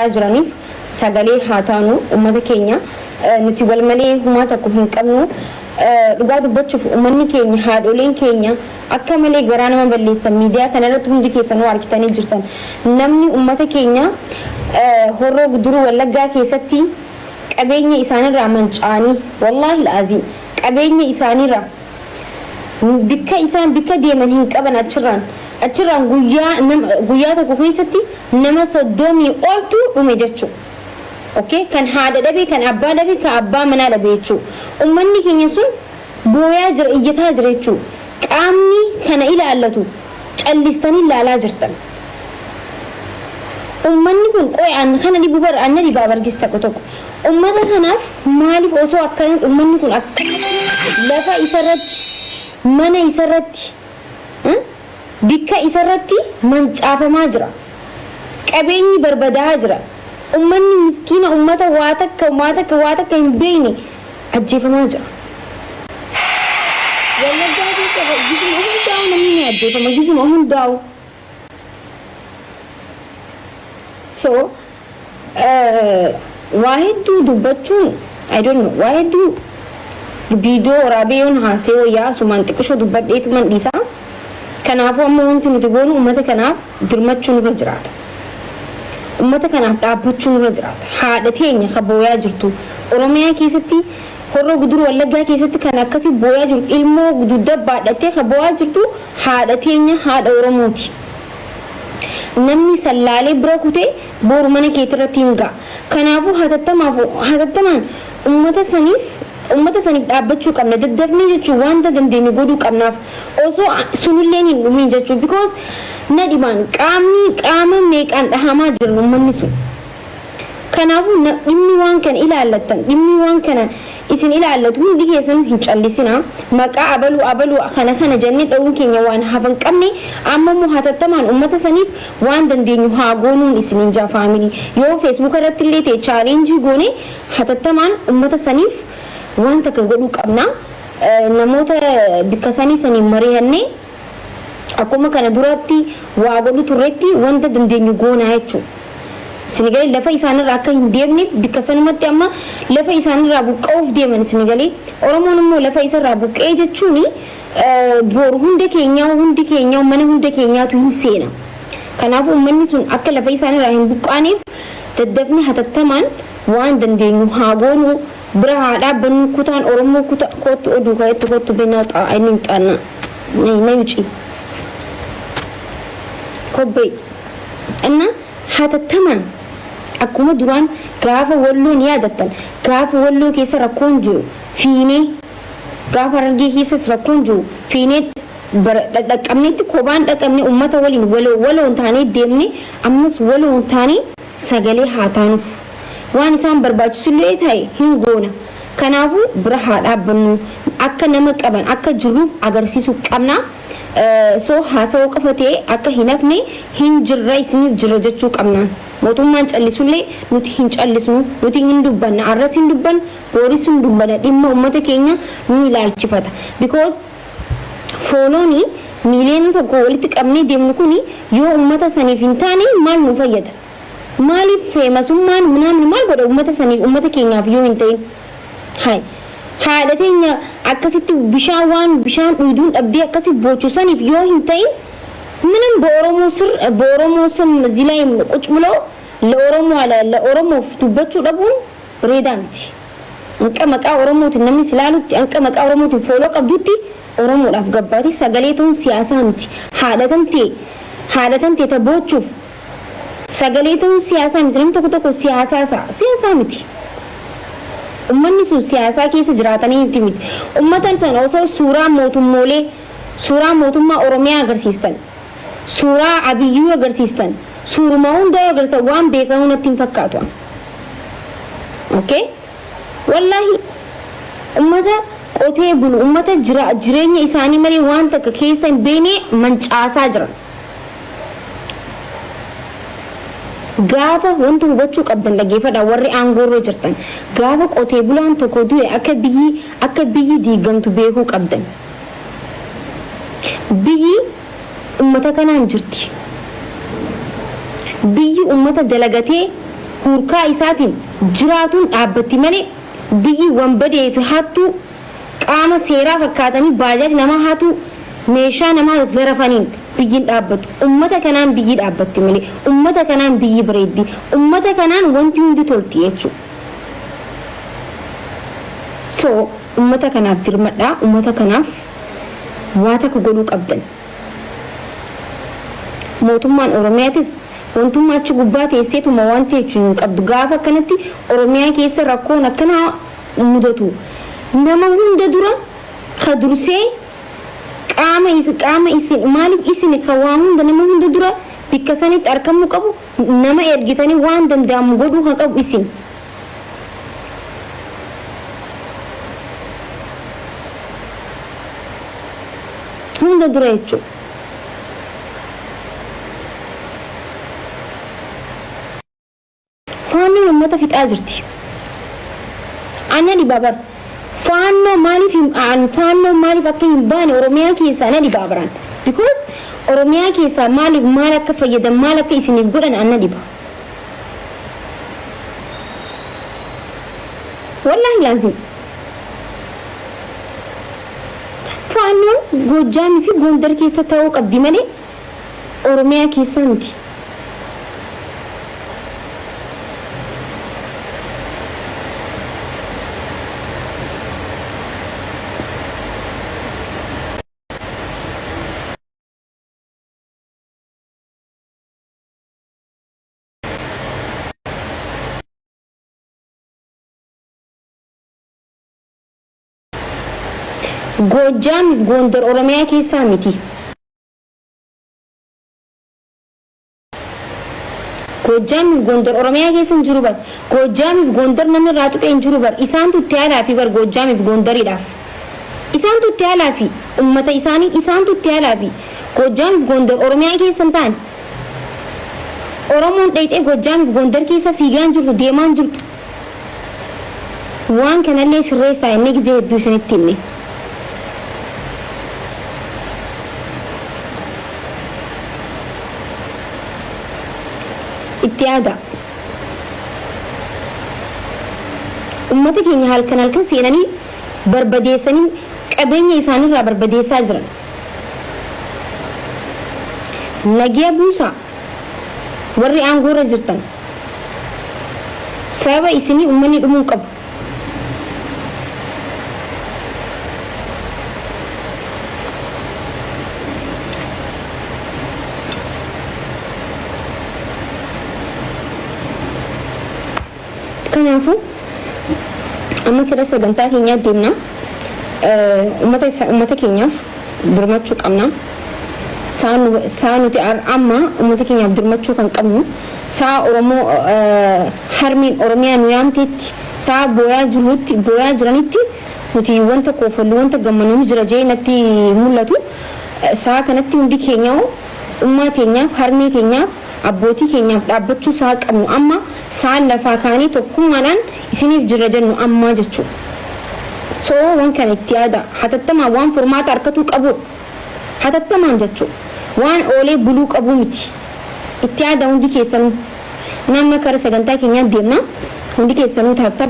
jiraniif sagalee haa taanu ummata keenya nuti wal malee humaa tokko hin qabnu dhugaa dubbachuuf ummanni keenya haadholeen keenya akka malee garaa nama balleessan miidiyaa kanarratti hundi keessan argitanii jirtan namni ummata keenya horroo guduruu wallaggaa keessatti qabeenya isaanirraa mancaanii wallahi laaziim qabeenya isaanirraa bikka deeman hin qaban achirraan guyyaa tokko keessatti nama 30 oltu dhume jechuudha. Okay, kan haadha dhabe kan abbaa dhabe kan abbaa manaa dhabe jechuudha. Ummanni keenya sun booyaa jira iyyataa jira jechuudha. Qaamni kana ilaallatu callistanii ilaalaa jirtan. Ummanni kun qo'aan kana dhibu bar anna dhibaa bargis tokko. Ummata kanaaf maaliif osoo akkanatti ummanni kun akkanatti lafa isarratti mana isarratti bikka isarratti mancaafamaa jira. Qabeenyi barbadaa jira. Ummanni miskiina ummata waa takka hin beekne ajjeefamaa jira. Wallaggaa keessatti gisuma hundaa'u namni ajjeefama gisuma hundaa'u. So waa hedduu dubbachuun I don't know waa hedduu viidiyoo waraabeen haasee wayyaa sumaan xiqqishoo dubbadheetuman dhiisaa. Kanaafuu amma wanti nuti goonu ummata kanaaf dirmachuun irra jiraata. Ummata kanaaf dhaabbachuun irra jiraata. Haadha teenya kan booyaa jirtu Oromiyaa keessatti horroo guduruu wallaggaa keessatti kan akkasii booyaa jirtu ilmoo gududda baadhattee kan booyaa jirtu haadha teenya haadha Oromooti. Namni sallaalee bira kutee boru mana keetirratti hin ga'a. Kanaafuu hatattamaan ummata saniif dhaabbachuu qabna. Daddafnee jechuun wanta dandeenyu godhuu qabnaaf osoo sunillee hin dhumin jechuun because na dhibaan qaama meeqaan dhahamaa jiran ummanni sun. Kanaafuu dhimmi waan kana ilaallattan dhimmi waan kana isin ilaallatu hundi keessan hin callisina. Maqaa abaluu kana jennee dha'uun keenya waan hafan qabne amma immoo hatattamaan ummata saniif waan dandeenyu haa goonuun isin hin jaa faamilii. Yoo Facebook irratti illee ta'e chaalenjii goone hatattamaan ummata saniif waan takka godhuu qabna. Namoota bikka sanii mari'annee akkuma kana duratti waa godhu turretti wanta dandeenyu goonaa jechuudha. Sinigalee lafa isaanirraa akka hin deemneef bikka sanumatti amma lafa isaanirraa buqqa'uuf deeman Sinigalee Oromoon immoo lafa isarraa buqqa'ee jechuun boru hundi keenya mana hunda keenyaatu hin seena. Kanaafuu uummanni sun akka lafa isaanirraa hin buqqaaneef daddafni hatattamaan waan dandeenyu haa goonu bira haa dhaabbannu kutaan Oromoo kootu oduu ka'etti kootu bennaa xaa'aa inni hin xaannaa na yuuci. Kobbee እና hatattamaan akkuma duraan gaafa walloon yaadattan gaafa walloo keessa rakkoon jiru fiinee gaafa Harargee keessas rakkoon jiru fiinee dhaqqabneetti kophaan dhaqqabne ummata waliin waloon taanee deemne ammas waloon taanee sagalee haa taanuuf waan isaan barbaachisullee ta'e hin goona. Kanaafuu bira haa dhaabbannu akka nama qaban akka jirruuf agarsiisuu qabna. So haasawoo qafatee akka hin hafne hin jirra isiniif jira jechuu qabnaan. Mootummaan callisullee nuti hin callisnu nuti hin dubbanna arras hin dubbanna booris hin dubbanna dhimma ummata keenya nu ilaalchifata. Because fooloonii miiliyoona tokko walitti qabnee deemnu kuni yoo ummata saniif hin taane maal nu fayyada? Maaliif feemasummaan maal godha ummata saniif ummata keenyaaf yoo hin ta'in? Hai haadha teenya akkasitti bishaan dhuuduun dhabdee akkasi boocusaniif yoo hin ta'in ምንም በኦሮሞ ስም እዚህ ላይ ቁጭ ብለው ለኦሮሞ ፍቱበቹ ደቡን ሬዳምቲ አንቀመቃ ኦሮሞት ነምን ስላሉት አንቀመቃ ኦሮሞት ፎሎ ቀብዱቲ ኦሮሞ ዳፍ ገባቲ ሰገሌቱን ሲያሳምቲ ሀደተምቲ ተቦቹ ሰገሌቱን ሲያሳምቲ ነም ተቆ ሲያሳምቲ ኡመኒሱ ሲያሳ ኬስ ጅራተኒ ቲሚ ኡመተን ሰን ኦሶ ሱራ ሞቱማ ኦሮሚያ አገርሲስተን ሱራ አብዩ አገርሲስተን ሱሩማውን ዳይ አገርተ ዋን ቤካውነቲን ፈካቷ ኦኬ ወላሂ ኡመተ ቆቴ ብሉ ኡመተ ጅሬኛ ኢሳኒ መሪ ዋን ተከ ኬሰን ቤኔ መንጫሳ ጅራ gaafa wanti hubachuu qabdan dhageeffadha warri aangoorroo jirtan gaafa qotee bulaan tokko du'e akka biyyi diigamtu beekuu qabdan biyyi ummata kanaan jirti biyyi ummata dalagatee hurkaa isaatiin jiraatuun dhaabbatti malee biyyi wanbadee fi hattuu qaama seeraa fakkaatanii baajaaj nama hatu meeshaa nama zarafaniin biyyi dhaabbatu. Ummata kanaan biyyi dhaabbatti malee ummata kanaan biyyi bareeddi. Ummata kanaan wanti hundi tolti jechuudha. So ummata kanaaf dirmadhaa. Ummata kanaaf waa takka godhuu qabdan. Mootummaan Oromiyaatis wantummaa achi gubbaa teesseetuma waan jechuun qabdu gaafa akkanatti Oromiyaa keessa rakkoon akkana mudatu nama hunda dura ka dursee qaama isin maaliif isin ka waan hunda nama hunda dura bikka sanitti argamuu qabu nama ergitanii waan danda'amu godhuu haa qabu isin. Hunda dura jechuudha. Faannoon uummata fixaa jirti. Ana dhibaabar. Faannoo maaliif akka hin baane Oromiyaa keessaa na dhibaabaran. Because Oromiyaa keessaa maaliif maal akka fayyadan maal akka isiniif godhan ana dhiba. Wallahi laazim. Faannoon Goojjaamii fi Gondar keessa ta'uu qabdi malee Oromiyaa keessa miti. Goojjaam Gondar Oromiyaa keessaa miti. Goojjaam Gondar Oromiyaa keessa hin jiru bar. Goojjaam Gondar namni irraa tuqee hin jiru bar. Isaantu itti haalaa fi bar Goojjaam Gondariidhaaf. Isaantu itti haalaa fi uummata isaanii isaantu itti haalaa fi Goojjaam Gondar Oromiyaa keessa hin taane. Oromoon dheeyxee Goojjaam Gondar keessa fiigaa hin jirtu deemaa hin jirtu. Waan kanallee sirreessaa inni gizee hedduu isinitti himne. itti ummata keenya halkan seenanii barbadeessanii qabeenya isaanirraa barbadeessaa jiran. Nagiya buusaa warri aangoorra jirtan sababa isinii ummanni dhumuu qabu. Kanaafuu amma kira sagantaa keenyaa deemna. Ummata keenyaaf dirmachuu qabna. Saa nuti amma ummata keenyaaf dirmachuu kan qabnu saa Oromoo harmiin Oromiyaa nu yaamteetti saa booyaa jiranitti nuti wanta koofallu wanta gammanuu jira jee natti mul'atu. Saa kanatti hundi keenyaa ummaa teenyaaf harmee teenyaaf abbootii keenyaaf dhaabbachuu saa qabnu amma saa lafaa kaanii tokkummaadhaan isiniif jirra jennu amma jechuudha. So waan kana itti yaada hatattamaan waan furmaata harkatuu qabu hatattamaan jechuudha. Waan oolee buluu qabu miti. Itti yaada hundi keessanuu nama kara sagantaa keenyaa deemna hundi keessanuu taata.